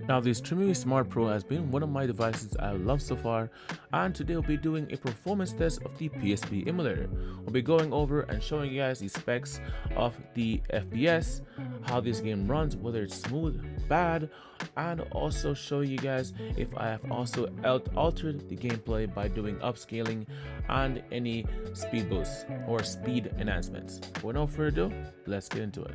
Now this Trimui Smart Pro has been one of my devices I love so far, and today we'll be doing a performance test of the PSP emulator. We'll be going over and showing you guys the specs of the FPS, how this game runs, whether it's smooth, bad, and also show you guys if I have also altered the gameplay by doing upscaling and any speed boosts or speed enhancements. Without no further ado, let's get into it.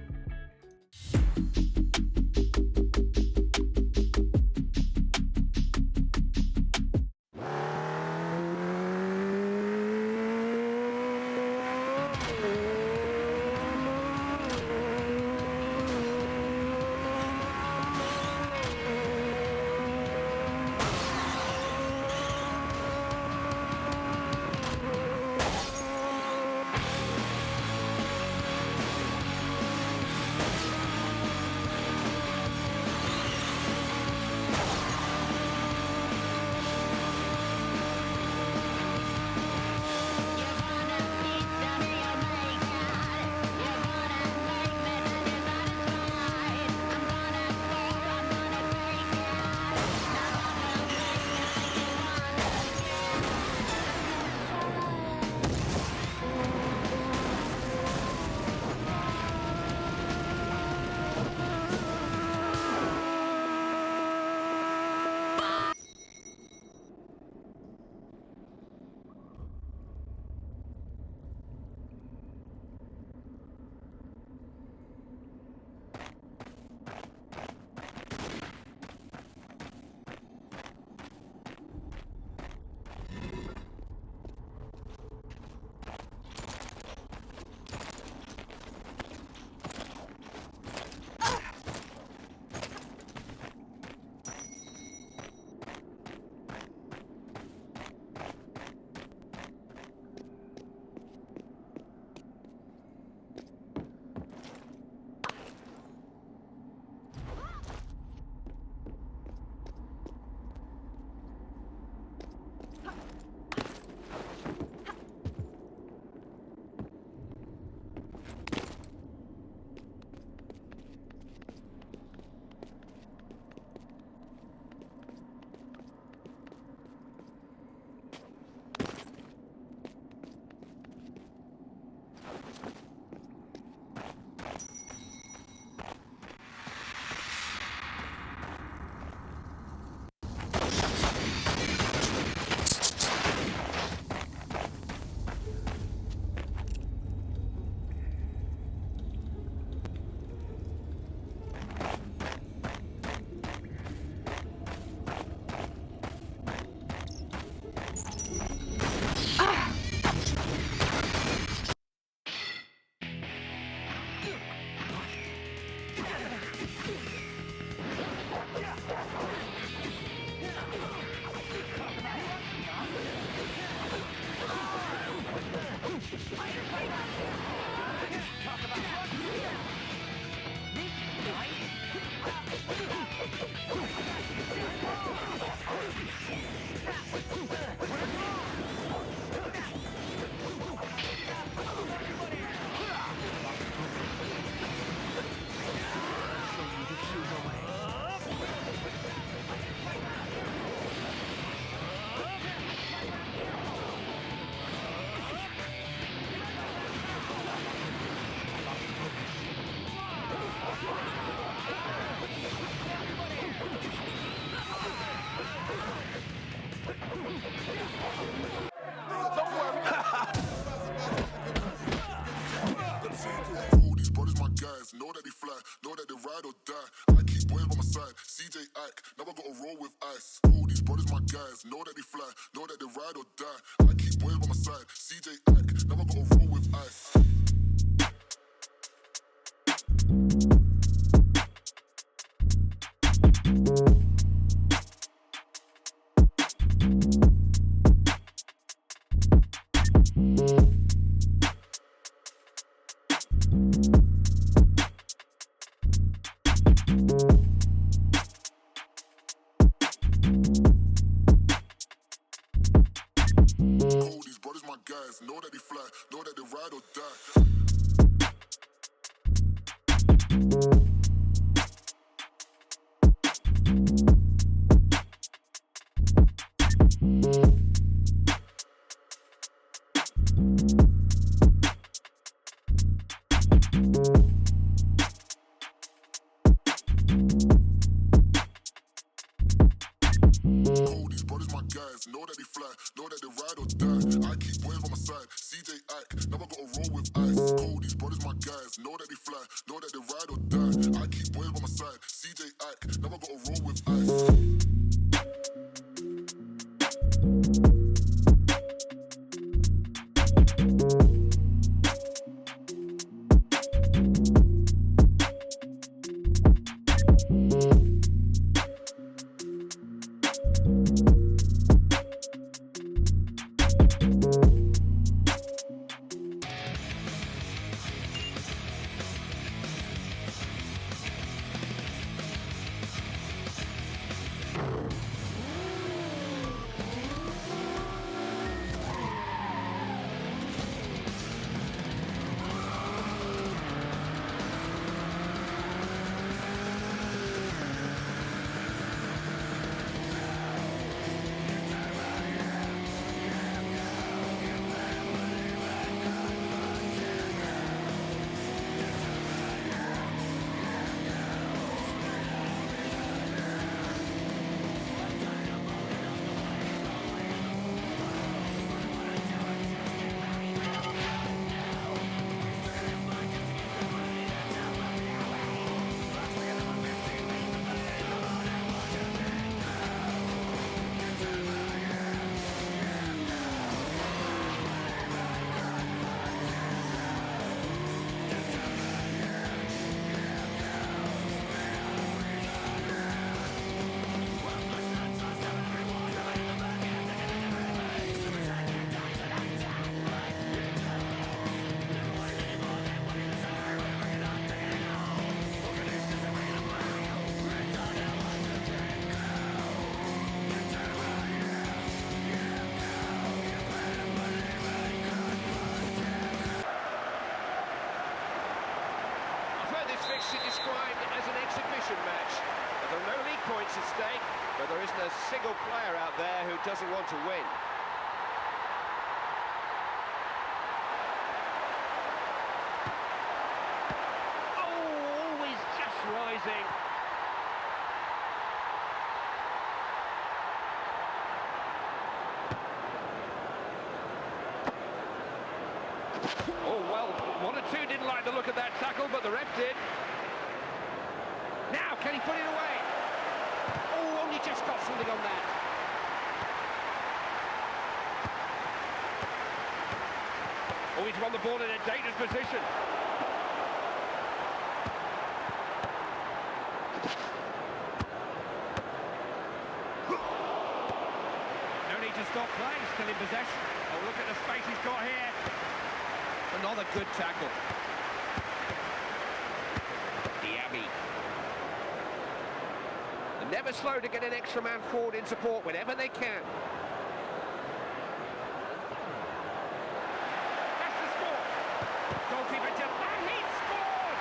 Know that they fly, know that they ride or die. I keep boys by my side, CJ Ike, now I gotta roll with ice. All these brothers my guys, know that they fly, know that they ride or die. I keep boys by my side, CJ Ike, now I gotta roll with ice. All these brothers my guys, know that they fly, know that they ride or die. die. I keep boys by my side. CJ Ike, now I gotta roll with ice. Cold, these brothers my guys. Know that they fly, know that they ride or die. I keep boys by my side. CJ Ike, now I gotta roll with ice. Described as an exhibition match. There are no league points at stake, but there isn't a single player out there who doesn't want to win. Oh, always just rising. Oh, well, one or two didn't like the look of that tackle, but the ref did. Now, can he put it away? Oh, only just got something on that. Oh, he's won the ball in a dangerous position. No need to stop playing, still in possession. Oh, look at the space he's got here. Another good tackle. Diaby. They're never slow to get an extra man forward in support whenever they can. That's the score. Goalkeeper just... And he scored!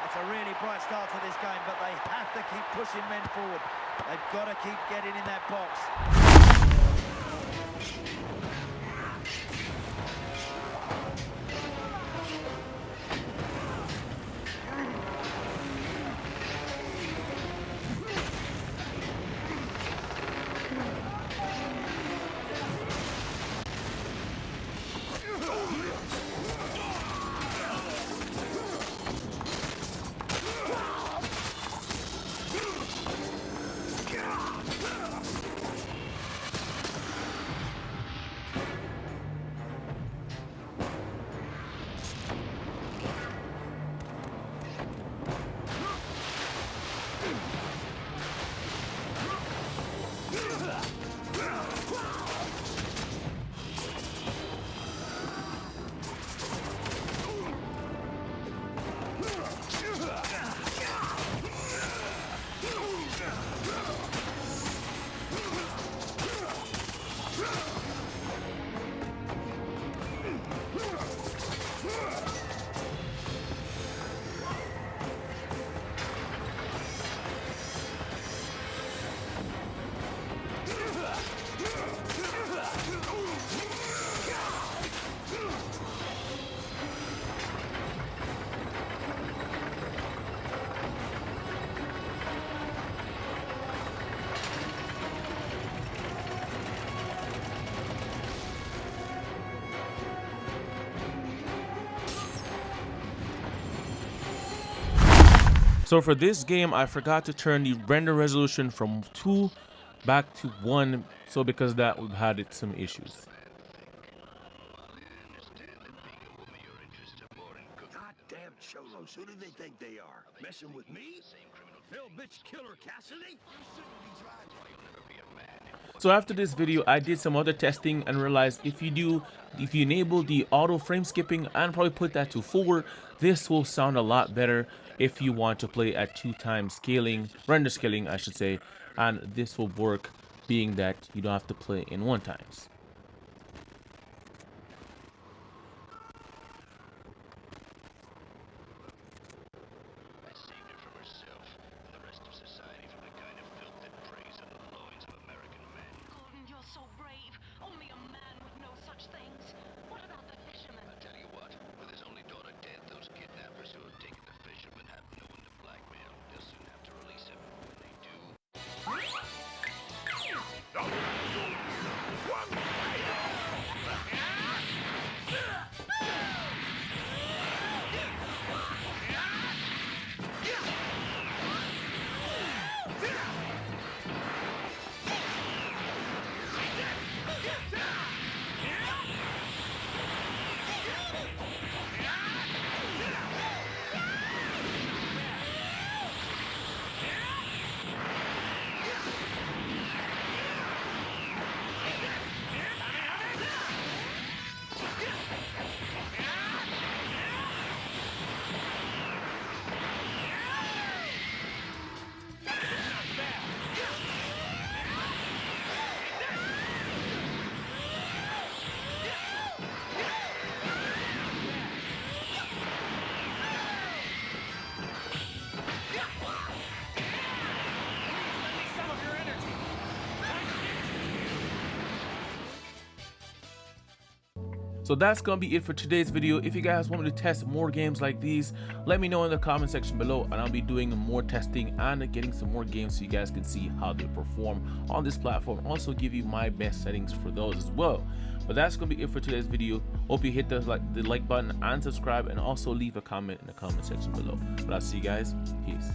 It's a really bright start to this game, but they have to keep pushing men forward. They've got to keep getting in that box. So for this game, I forgot to turn the render resolution from 2 back to 1, so because of that we've had some issues. Goddamn cholos, who do they think they are? Messing with me? Phil bitch killer Cassidy? So after this video, I did some other testing and realized if you enable the auto frame skipping and probably put that to 4, this will sound a lot better if you want to play at 2x scaling, render scaling I should say, and this will work being that you don't have to play in 1x. So that's gonna be it for today's video. If you guys want me to test more games like these, let me know in the comment section below, and I'll be doing more testing and getting some more games so you guys can see how they perform on this platform. Also give you my best settings for those as well. But that's gonna be it for today's video. Hope you hit the like button and subscribe, and also leave a comment in the comment section below. But I'll see you guys. Peace.